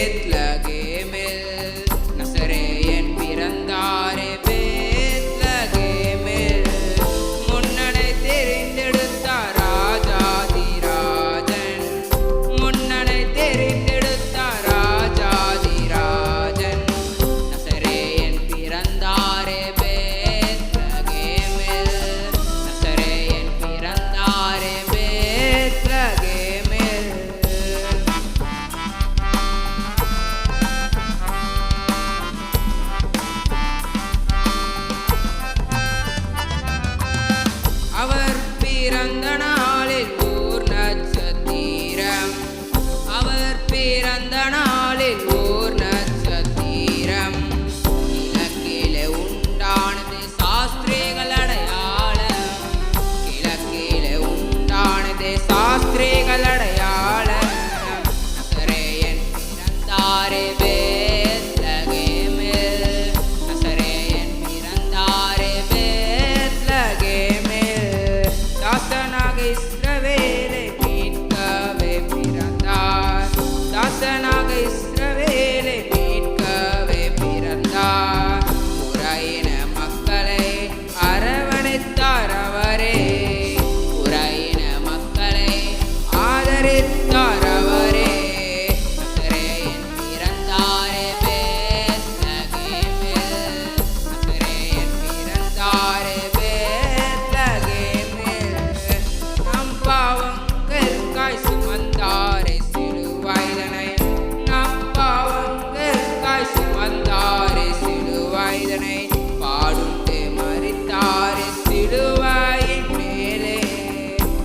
பெத்லகேமில் நசரேயன் பிறந்தாரே பெத்லகேமில் முன்னனை தெரிந்தெடுத்தார் ராஜாதிராஜன் முன்னனை தெரிந்தெடுத்தார் ராஜாதிராஜன் நசரேயன் பிறந்தாரே பெத்லகேமில் நசரேயன் பிறந்தாரே பெத்லகேமில் அவர் பிறந்த நாளில் ஓர் நட்சத்திரம் அவர் பிறந்த நாளில் ஓர் நட்சத்திரம் கிழக்கிலே உண்டானது சாஸ்திரிகள் அடையாளம் கிழக்கிலே உண்டானது சாஸ்திரிகள் அடையாளம் நசரேயன் பிறந்தாரே பெத்லகேமில் நசரேயன் பிறந்தாரே பெத்லகேமில் தாசனாக இஸ்ரவேலை மீட்கவே பிறந்தார் தாசனாக இஸ்ரவேலை மீட்கவே பிறந்தார் உரையின மக்களை அரவணைத்தார் அவரே உரையின மக்களை ஆதரித்தார் அவரே நசரேயன் பிறந்தாரே பெத்லகேமில் நசரேயன் பிறந்தாரே பெத்லகேமில் நம் பாவங்களுக்காய் சுமந்தாரே சிலுவைதனை நம் பாவங்களுக்காய் சுமந்தாரே சிலுவைதனை பாடுண்டு மரித்தாரே சிலுவையின் மேலே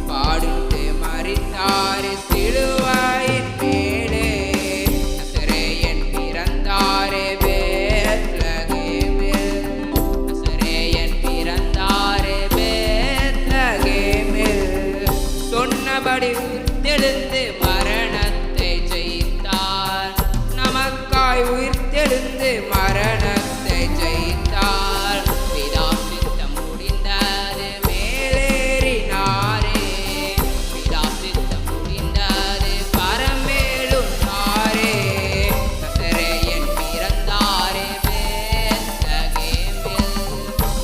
பாடுண்டு மரித்தாரே சிலுவையின் மேலே நசரேயன் பிறந்தாரே பெத்லகேமில் நசரேயன் பிறந்தாரே பெத்லகேமில் சொன்னபடி உயிர்த்தெழுந்து மரணத்தை ஜெயித்தார் நமக்காய் உயிர்த்தெழுந்து மரணத்தை ஜெயித்தார் பிதா சித்தம் முடிந்தது மேலேறினாரே பிதா சித்தம் முடிந்தது பரமேலுண்டாரே நசரேயன் பிறந்தாரே பெத்லகேமில்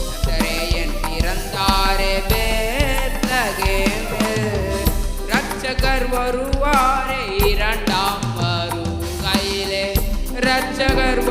நசரேயன் பிறந்தாரே பெத்லகேமில் ரட்சகர் வருவாரே இரண்டாம் வருகையிலே ரட்சகர்